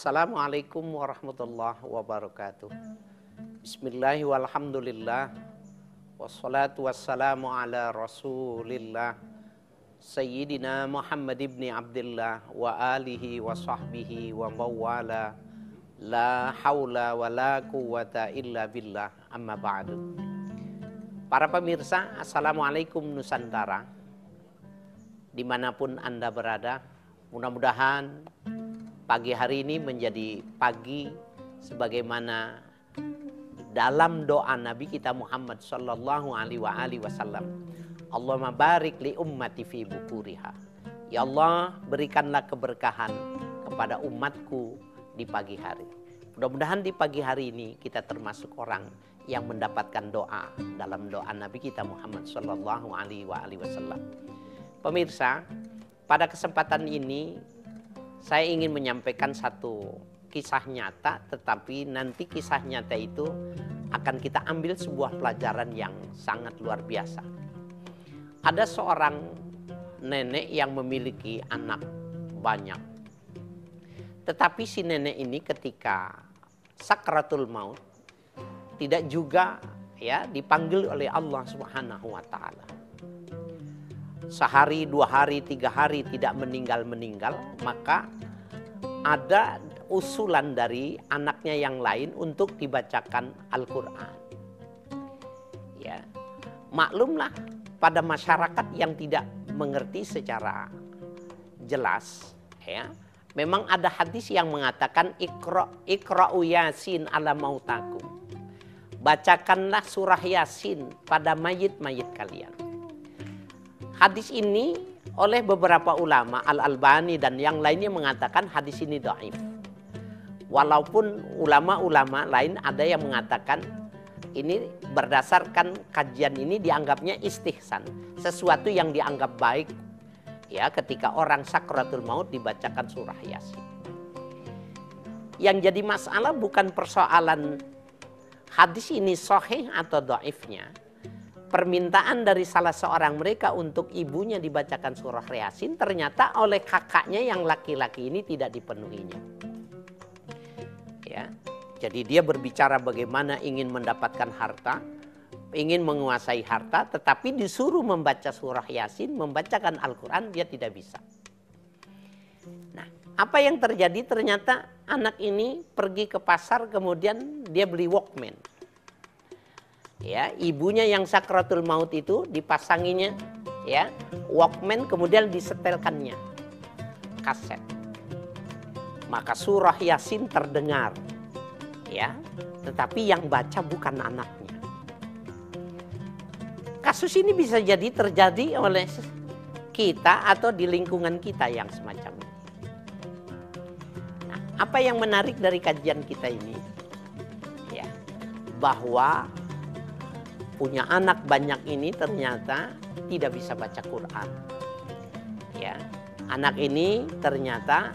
Assalamualaikum warahmatullahi wabarakatuh. Bismillahirrahmanirrahim. Walhamdulillah. Wassalatu wassalamu ala rasulillah Sayyidina Muhammad ibn Abdullah wa alihi wa sahbihi wa mawala. La hawla wa la quwwata illa billah, amma ba'du. Para pemirsa, Assalamualaikum Nusantara. Dimanapun Anda berada, mudah-mudahan pagi hari ini menjadi pagi sebagaimana dalam doa Nabi kita Muhammad sallallahu alaihi wasallam. Allahumma barik li ummati fi bukuriha. Ya Allah, berikanlah keberkahan kepada umatku di pagi hari. Mudah-mudahan di pagi hari ini kita termasuk orang yang mendapatkan doa dalam doa Nabi kita Muhammad sallallahu alaihi wasallam. Pemirsa, pada kesempatan ini saya ingin menyampaikan satu kisah nyata, tetapi nanti kisah nyata itu akan kita ambil sebuah pelajaran yang sangat luar biasa. Ada seorang nenek yang memiliki anak banyak. Tetapi si nenek ini ketika sakratul maut tidak juga dipanggil oleh Allah Subhanahu wa taala. Sehari, 2 hari, 3 hari tidak meninggal, maka ada usulan dari anaknya yang lain untuk dibacakan Al-Quran. Ya, maklumlah pada masyarakat yang tidak mengerti secara jelas, ya, memang ada hadis yang mengatakan Iqra'u Yasin ala mautakum. Bacakanlah surah Yasin pada mayit-mayit kalian. Hadis ini oleh beberapa ulama, Al-Albani dan yang lainnya mengatakan hadis ini dhaif. Walaupun ulama-ulama lain ada yang mengatakan ini berdasarkan kajian ini dianggapnya istihsan. Sesuatu yang dianggap baik ya ketika orang sakratul maut dibacakan surah Yasin. Yang jadi masalah bukan persoalan hadis ini sahih atau dhaifnya. Permintaan dari salah seorang mereka untuk ibunya dibacakan surah Yasin ternyata oleh kakaknya yang laki-laki ini tidak dipenuhinya. Ya, jadi dia berbicara bagaimana ingin mendapatkan harta, ingin menguasai harta, tetapi disuruh membaca surah Yasin, membacakan Al-Quran, dia tidak bisa. Nah, apa yang terjadi? Ternyata anak ini pergi ke pasar, kemudian dia beli Walkman. Ya, ibunya yang sakratul maut itu dipasanginya ya Walkman, kemudian disetelkannya kaset. Maka surah Yasin terdengar ya, tetapi yang baca bukan anaknya. Kasus ini bisa jadi terjadi oleh kita atau di lingkungan kita yang semacam ini. Nah, apa yang menarik dari kajian kita ini ya, bahwa punya anak banyak ini ternyata tidak bisa baca Quran. Ya, anak ini ternyata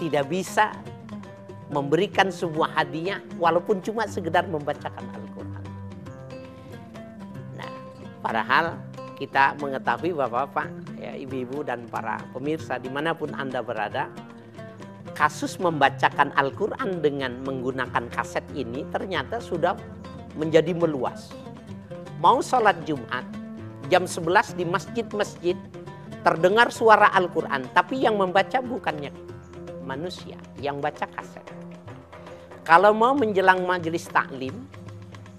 tidak bisa memberikan sebuah hadiah walaupun cuma sekedar membacakan Al-Quran. Nah, padahal kita mengetahui Bapak-bapak, ya, ibu-ibu dan para pemirsa dimanapun Anda berada, kasus membacakan Al-Quran dengan menggunakan kaset ini ternyata sudah menjadi meluas. Mau sholat Jumat jam 11 di masjid-masjid terdengar suara Al-Quran, tapi yang membaca bukannya manusia, yang baca kaset. Kalau mau menjelang majelis taklim,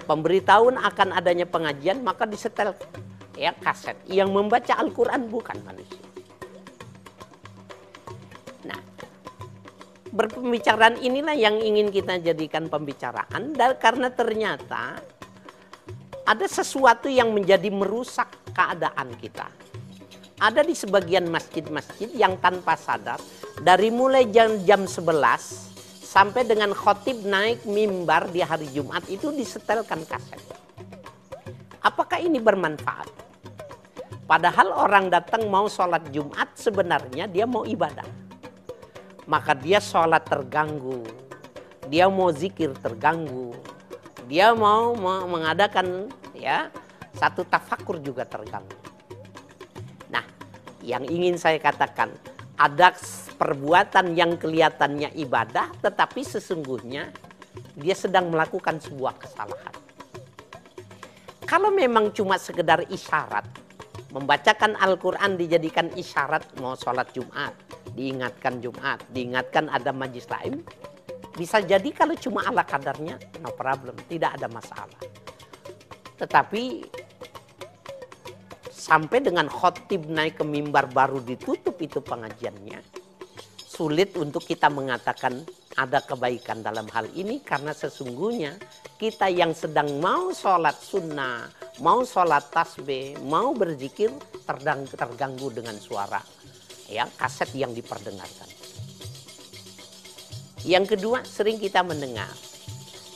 pemberitahuan akan adanya pengajian, maka disetel ya kaset. Yang membaca Al-Quran bukan manusia. Nah, berpembicaraan inilah yang ingin kita jadikan pembicaraan, dan karena ternyata ada sesuatu yang menjadi merusak keadaan kita. Ada di sebagian masjid-masjid yang tanpa sadar dari mulai jam 11 sampai dengan khotib naik mimbar di hari Jumat itu disetelkan kaset. Apakah ini bermanfaat? Padahal orang datang mau sholat Jumat sebenarnya dia mau ibadah. Maka dia sholat terganggu, dia mau zikir terganggu, dia mau mengadakan ya satu tafakur juga terganggu. Nah, yang ingin saya katakan, ada perbuatan yang kelihatannya ibadah, tetapi sesungguhnya dia sedang melakukan sebuah kesalahan. Kalau memang cuma sekedar isyarat, membacakan Al-Quran dijadikan isyarat mau sholat Jumat, diingatkan ada majlis lain, bisa jadi kalau cuma ala kadarnya, no problem, tidak ada masalah. Tetapi sampai dengan khotib naik ke mimbar baru ditutup itu pengajiannya, sulit untuk kita mengatakan ada kebaikan dalam hal ini, karena sesungguhnya kita yang sedang mau sholat sunnah, mau sholat tasbih, mau berzikir terganggu dengan suara ya kaset yang diperdengarkan. Yang kedua, sering kita mendengar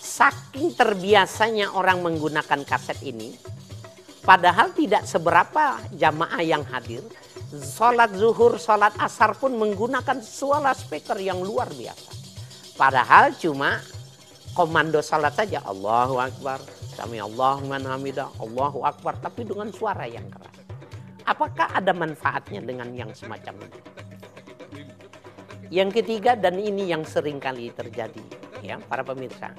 saking terbiasanya orang menggunakan kaset ini, padahal tidak seberapa jamaah yang hadir. Sholat zuhur, sholat asar pun menggunakan suara speaker yang luar biasa. Padahal cuma komando sholat saja, Allahu Akbar, sami Allahu liman hamidah, Allahu Akbar, tapi dengan suara yang keras. Apakah ada manfaatnya dengan yang semacam ini? Yang ketiga, dan ini yang sering kali terjadi, ya para pemirsa.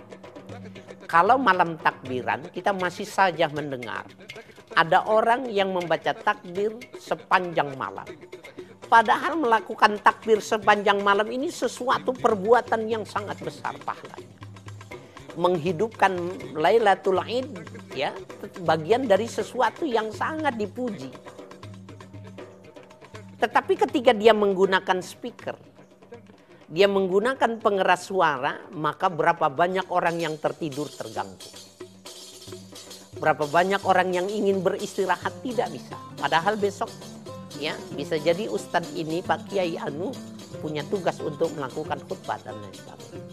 Kalau malam takbiran kita masih saja mendengar ada orang yang membaca takbir sepanjang malam. Padahal melakukan takbir sepanjang malam ini sesuatu perbuatan yang sangat besar pahalanya. Menghidupkan Lailatul Id, ya, bagian dari sesuatu yang sangat dipuji. Tetapi ketika dia menggunakan speaker, dia menggunakan pengeras suara, maka berapa banyak orang yang tertidur terganggu. Berapa banyak orang yang ingin beristirahat tidak bisa. Padahal besok ya bisa jadi Ustadz ini, Pak Kiai Anu punya tugas untuk melakukan khutbah dan lain sebagainya.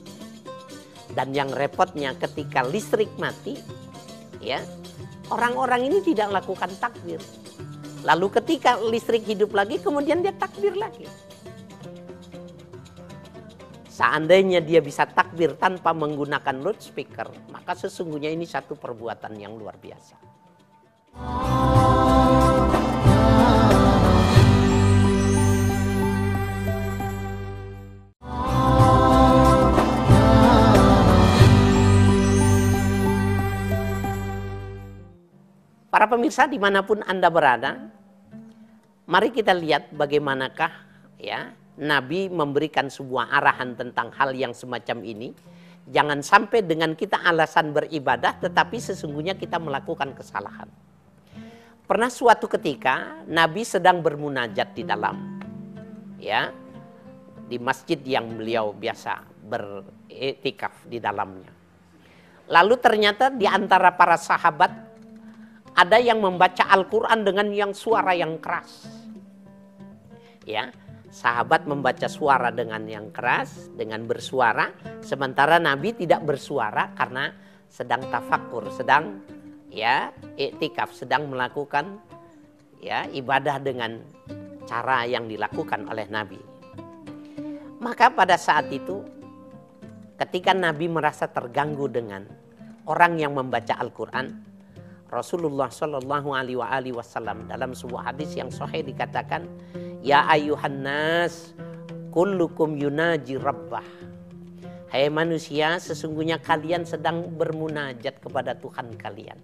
Dan yang repotnya ketika listrik mati, ya orang-orang ini tidak melakukan takbir. Lalu ketika listrik hidup lagi, kemudian dia takbir lagi. Seandainya dia bisa takbir tanpa menggunakan loudspeaker, maka sesungguhnya ini satu perbuatan yang luar biasa. Para pemirsa dimanapun Anda berada, mari kita lihat bagaimanakah ya Nabi memberikan sebuah arahan tentang hal yang semacam ini. Jangan sampai dengan kita alasan beribadah tetapi sesungguhnya kita melakukan kesalahan. Pernah suatu ketika Nabi sedang bermunajat di dalam ya di masjid yang beliau biasa beriktikaf di dalamnya. Lalu ternyata di antara para sahabat ada yang membaca Al-Quran dengan yang suara yang keras. Ya, sahabat membaca suara dengan yang keras, dengan bersuara. Sementara Nabi tidak bersuara karena sedang tafakur, sedang ya iktikaf, sedang melakukan ya ibadah dengan cara yang dilakukan oleh Nabi. Maka pada saat itu, ketika Nabi merasa terganggu dengan orang yang membaca Al-Quran, Rasulullah Shallallahu Alaihi Wasallam dalam sebuah hadis yang sahih dikatakan, Ya ayuhan nas, kullukum yunaji rabbah. Hai manusia, sesungguhnya kalian sedang bermunajat kepada Tuhan kalian.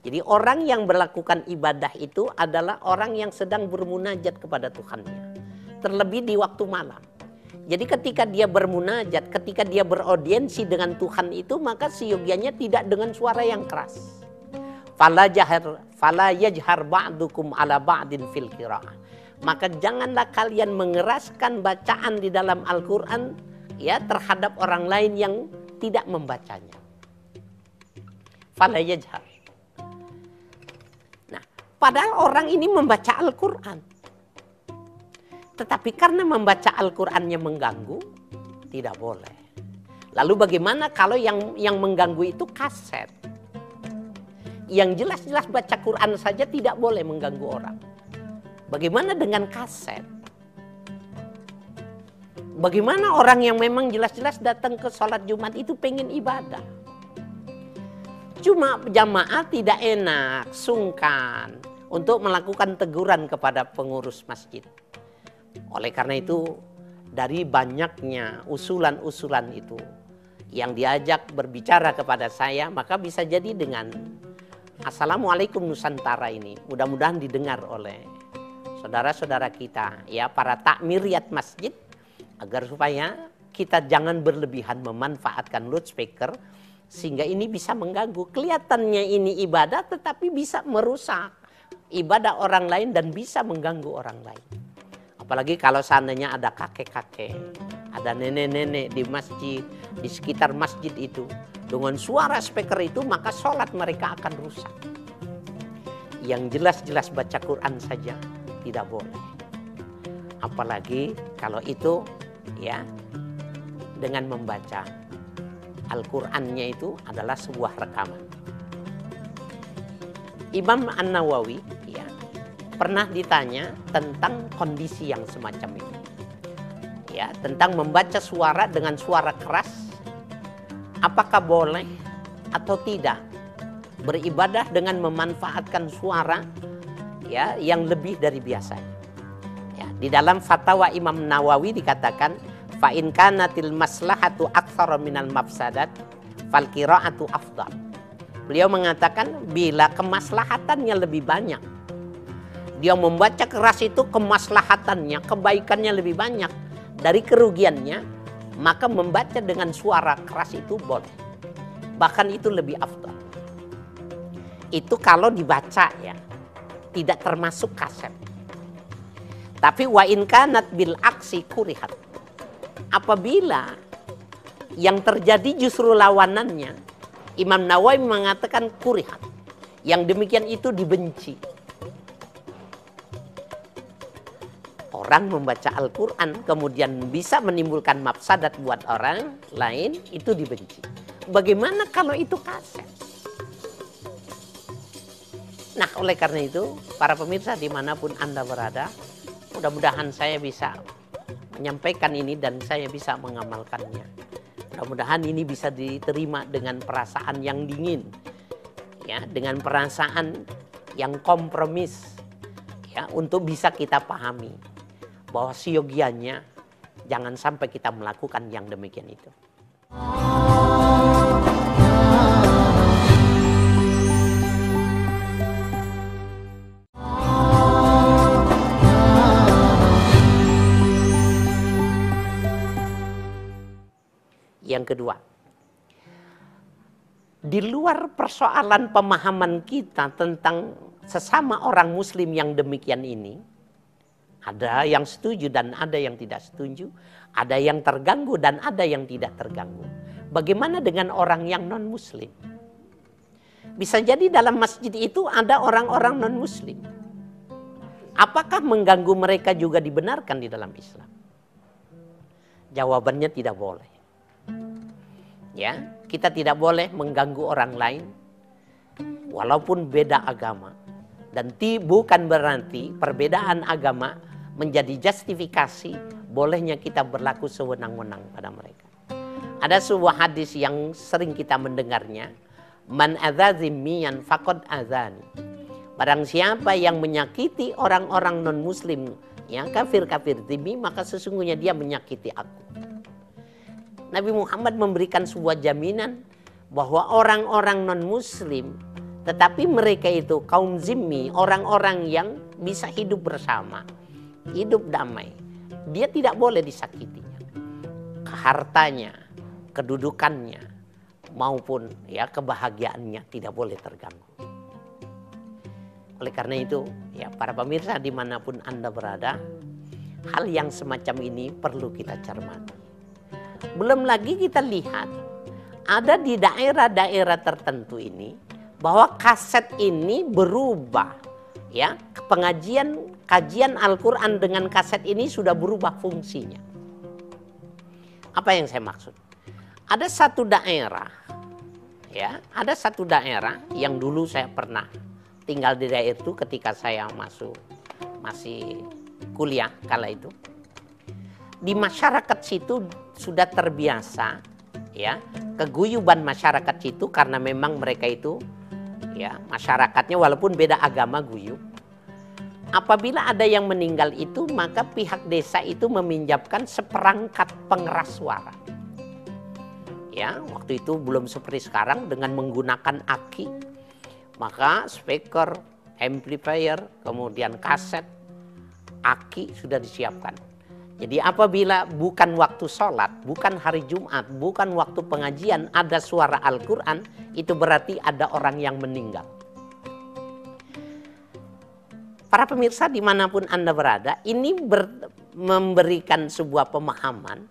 Jadi orang yang melakukan ibadah itu adalah orang yang sedang bermunajat kepada Tuhannya. Terlebih di waktu malam. Jadi ketika dia bermunajat, ketika dia beraudiensi dengan Tuhan itu, maka seyogianya tidak dengan suara yang keras. Fala yajhar ba'dukum ala ba'din fil qira'ah. Maka janganlah kalian mengeraskan bacaan di dalam Al-Quran ya terhadap orang lain yang tidak membacanya. Fala yajhar. Nah, padahal orang ini membaca Al-Quran. Tetapi karena membaca Al-Qurannya mengganggu, tidak boleh. Lalu bagaimana kalau yang mengganggu itu kaset? Yang jelas-jelas baca Quran saja tidak boleh mengganggu orang. Bagaimana dengan kaset? Bagaimana orang yang memang jelas-jelas datang ke sholat Jumat itu pengen ibadah? Cuma jamaah tidak enak, sungkan untuk melakukan teguran kepada pengurus masjid. Oleh karena itu dari banyaknya usulan-usulan itu yang diajak berbicara kepada saya, maka bisa jadi dengan Assalamualaikum Nusantara ini mudah-mudahan didengar oleh saudara-saudara kita, ya, para takmiriat masjid, agar supaya kita jangan berlebihan memanfaatkan loudspeaker sehingga ini bisa mengganggu. Kelihatannya ini ibadah tetapi bisa merusak ibadah orang lain dan bisa mengganggu orang lain. Apalagi kalau seandainya ada kakek-kakek, ada nenek-nenek di masjid, di sekitar masjid itu, dengan suara speaker itu, maka sholat mereka akan rusak. Yang jelas-jelas baca Quran saja tidak boleh. Apalagi kalau itu, ya, dengan membaca Al-Qur'annya itu adalah sebuah rekaman. Imam An-Nawawi, ya, pernah ditanya tentang kondisi yang semacam ini, ya, tentang membaca suara dengan suara keras, apakah boleh atau tidak beribadah dengan memanfaatkan suara, ya, yang lebih dari biasanya. Ya, di dalam fatwa Imam Nawawi dikatakan, fa in kanatil maslahatu aktsara minal mafsadat fal qiraatu afdal. Beliau mengatakan bila kemaslahatannya lebih banyak, dia membaca keras itu kemaslahatannya, kebaikannya lebih banyak dari kerugiannya, maka membaca dengan suara keras itu boleh. Bahkan itu lebih afdal. Itu kalau dibaca, ya, tidak termasuk kaset. Tapi wa in kanat bil aksi kurihat. Apabila yang terjadi justru lawanannya, Imam Nawawi mengatakan kurihat. Yang demikian itu dibenci. Orang membaca Al-Quran kemudian bisa menimbulkan mafsadat buat orang lain, itu dibenci. Bagaimana kalau itu kaset? Nah, oleh karena itu, para pemirsa dimanapun Anda berada, mudah-mudahan saya bisa menyampaikan ini dan saya bisa mengamalkannya. Mudah-mudahan ini bisa diterima dengan perasaan yang dingin, ya, dengan perasaan yang kompromis, ya, untuk bisa kita pahami bahwa siogianya jangan sampai kita melakukan yang demikian itu. Yang kedua, di luar persoalan pemahaman kita tentang sesama orang muslim yang demikian ini, ada yang setuju dan ada yang tidak setuju, ada yang terganggu dan ada yang tidak terganggu. Bagaimana dengan orang yang non muslim? Bisa jadi dalam masjid itu ada orang-orang non muslim. Apakah mengganggu mereka juga dibenarkan di dalam Islam? Jawabannya tidak boleh. Ya, kita tidak boleh mengganggu orang lain walaupun beda agama, dan bukan berarti perbedaan agama menjadi justifikasi bolehnya kita berlaku sewenang-wenang pada mereka. Ada sebuah hadis yang sering kita mendengarnya, man adza zimmiyan faqad azani. Barang siapa yang menyakiti orang-orang non muslim, yang kafir-kafir zimmi, maka sesungguhnya dia menyakiti aku. Nabi Muhammad memberikan sebuah jaminan bahwa orang-orang non-muslim, tetapi mereka itu kaum zimmi, orang-orang yang bisa hidup bersama, hidup damai, dia tidak boleh disakitinya. Hartanya, kedudukannya, maupun, ya, kebahagiaannya tidak boleh terganggu. Oleh karena itu, ya, para pemirsa dimanapun Anda berada, hal yang semacam ini perlu kita cermati. Belum lagi kita lihat ada di daerah-daerah tertentu ini bahwa kaset ini berubah, ya, kajian Al-Quran dengan kaset ini sudah berubah fungsinya. Apa yang saya maksud? Ada satu daerah, ya, ada satu daerah yang dulu saya pernah tinggal di daerah itu ketika saya masih kuliah kala itu. Di masyarakat situ sudah terbiasa, ya, keguyuban masyarakat situ karena memang mereka itu, ya, masyarakatnya walaupun beda agama guyup. apabila ada yang meninggal itu, maka pihak desa itu meminjamkan seperangkat pengeras suara. Ya, waktu itu belum seperti sekarang dengan menggunakan aki. Maka speaker, amplifier, kemudian kaset, aki sudah disiapkan. Jadi apabila bukan waktu sholat, bukan hari Jumat, bukan waktu pengajian, ada suara Al-Quran, itu berarti ada orang yang meninggal. Para pemirsa dimanapun Anda berada, ini memberikan sebuah pemahaman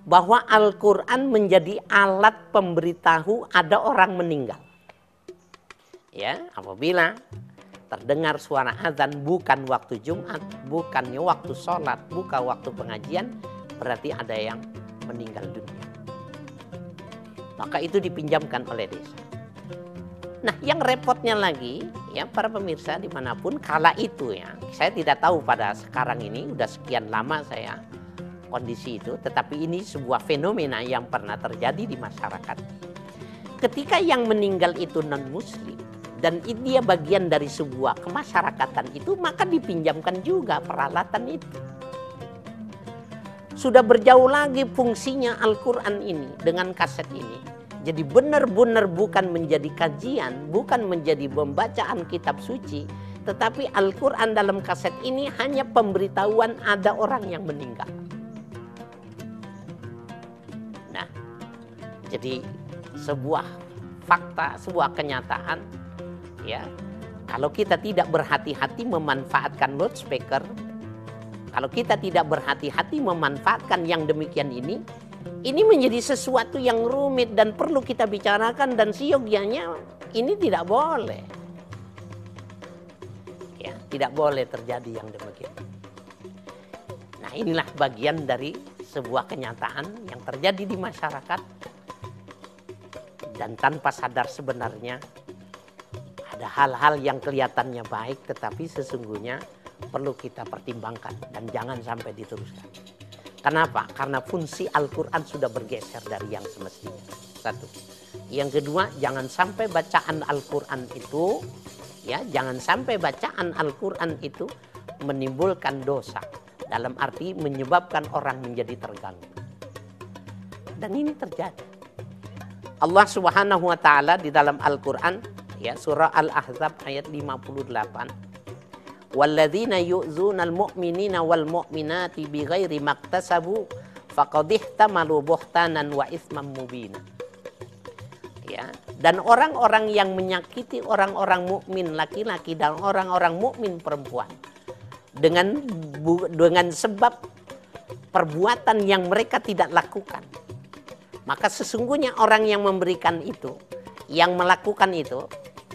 bahwa Al-Quran menjadi alat pemberitahu ada orang meninggal. Ya, apabila terdengar suara azan bukan waktu Jumat, bukannya waktu sholat, bukan waktu pengajian, berarti ada yang meninggal dunia. Maka itu dipinjamkan oleh desa. Nah, yang repotnya lagi, ya para pemirsa dimanapun, kala itu ya, saya tidak tahu pada sekarang ini, udah sekian lama saya kondisi itu, tetapi ini sebuah fenomena yang pernah terjadi di masyarakat. Ketika yang meninggal itu non-muslim, dan dia bagian dari sebuah kemasyarakatan itu, maka dipinjamkan juga peralatan itu. Sudah berjauh lagi fungsinya Al-Quran ini dengan kaset ini. Jadi benar-benar bukan menjadi kajian, bukan menjadi pembacaan kitab suci, tetapi Al-Quran dalam kaset ini hanya pemberitahuan ada orang yang meninggal. Nah, jadi sebuah fakta, sebuah kenyataan, ya, kalau kita tidak berhati-hati memanfaatkan loudspeaker, kalau kita tidak berhati-hati memanfaatkan yang demikian ini menjadi sesuatu yang rumit dan perlu kita bicarakan, dan siogianya ini tidak boleh. Ya, tidak boleh terjadi yang demikian. Nah, inilah bagian dari sebuah kenyataan yang terjadi di masyarakat, dan tanpa sadar sebenarnya ada hal-hal yang kelihatannya baik tetapi sesungguhnya perlu kita pertimbangkan dan jangan sampai diteruskan. Kenapa? Karena fungsi Al-Quran sudah bergeser dari yang semestinya. Satu. Yang kedua, jangan sampai bacaan Al-Quran itu, ya, jangan sampai bacaan Al-Quran itu menimbulkan dosa. Dalam arti menyebabkan orang menjadi terganggu. Dan ini terjadi. Allah Subhanahu wa Ta'ala di dalam Al-Quran, ya, surah Al-Ahzab ayat 58. Walladzina yu'zunal mu'minina wal mu'minati bighairi maktasabu faqad ihtamalu buhtanan wa itsman mubina. Ya, dan orang-orang yang menyakiti orang-orang mukmin laki-laki dan orang-orang mukmin perempuan dengan sebab perbuatan yang mereka tidak lakukan, maka sesungguhnya orang yang memberikan itu, yang melakukan itu,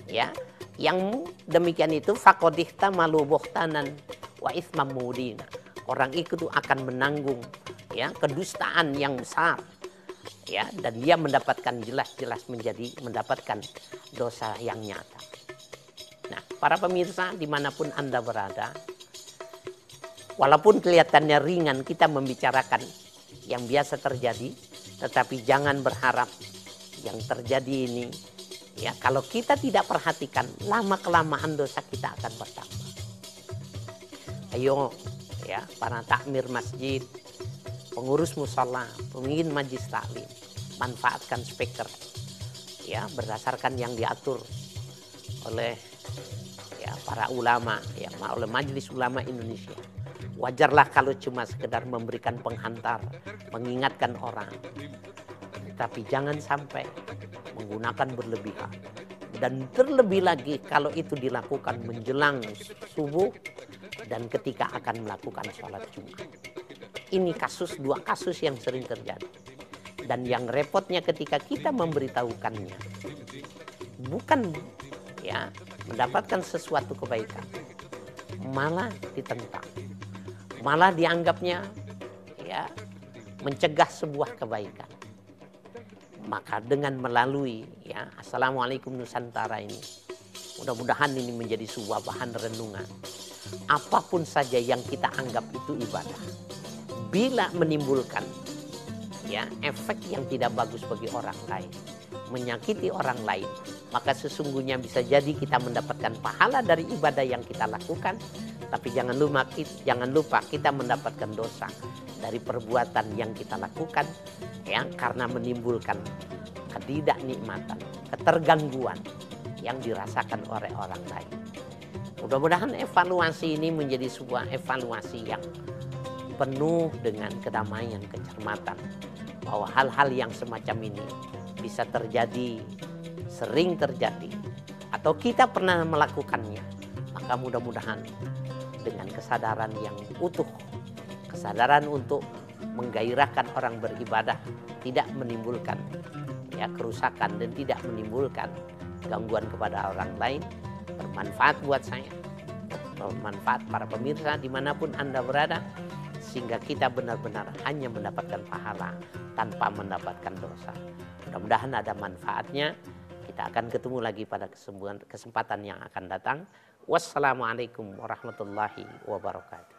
ya, yang demikian itu faqad ihtamalu buhtanan wa itsman mubina. Orang itu akan menanggung, ya, kedustaan yang besar, ya, dan dia mendapatkan jelas-jelas mendapatkan dosa yang nyata. Nah, para pemirsa dimanapun Anda berada, walaupun kelihatannya ringan kita membicarakan yang biasa terjadi, tetapi jangan berharap yang terjadi ini, ya, kalau kita tidak perhatikan, lama-kelamaan dosa kita akan bertambah. Ayo, ya, para takmir masjid, pengurus musola, pemimpin majlis taklim, manfaatkan speaker, ya, berdasarkan yang diatur oleh, ya, para ulama, ya, oleh Majelis Ulama Indonesia. Wajarlah kalau cuma sekedar memberikan penghantar, mengingatkan orang, tapi jangan sampai menggunakan berlebihan. Dan terlebih lagi kalau itu dilakukan menjelang subuh dan ketika akan melakukan sholat Jumat. Ini dua kasus yang sering terjadi. Dan yang repotnya ketika kita memberitahukannya, bukan, ya, mendapatkan sesuatu kebaikan, malah ditentang, malah dianggapnya, ya, mencegah sebuah kebaikan. Maka dengan melalui, ya, Assalamualaikum Nusantara ini, mudah-mudahan ini menjadi sebuah bahan renungan. Apapun saja yang kita anggap itu ibadah, bila menimbulkan, ya, efek yang tidak bagus bagi orang lain, menyakiti orang lain, maka sesungguhnya bisa jadi kita mendapatkan pahala dari ibadah yang kita lakukan, Tapi jangan lupa kita mendapatkan dosa dari perbuatan yang kita lakukan yang karena menimbulkan ketidaknikmatan, ketergangguan yang dirasakan oleh orang lain. Mudah-mudahan evaluasi ini menjadi sebuah evaluasi yang penuh dengan kedamaian, kecermatan, bahwa hal-hal yang semacam ini bisa terjadi, sering terjadi, atau kita pernah melakukannya. Maka mudah-mudahan dengan kesadaran yang utuh, kesadaran untuk menggairahkan orang beribadah, tidak menimbulkan kerusakan dan tidak menimbulkan gangguan kepada orang lain, bermanfaat buat saya, bermanfaat para pemirsa dimanapun Anda berada, sehingga kita benar-benar hanya mendapatkan pahala tanpa mendapatkan dosa. Mudah-mudahan ada manfaatnya. Kita akan ketemu lagi pada kesempatan yang akan datang. Wassalamualaikum warahmatullahi wabarakatuh.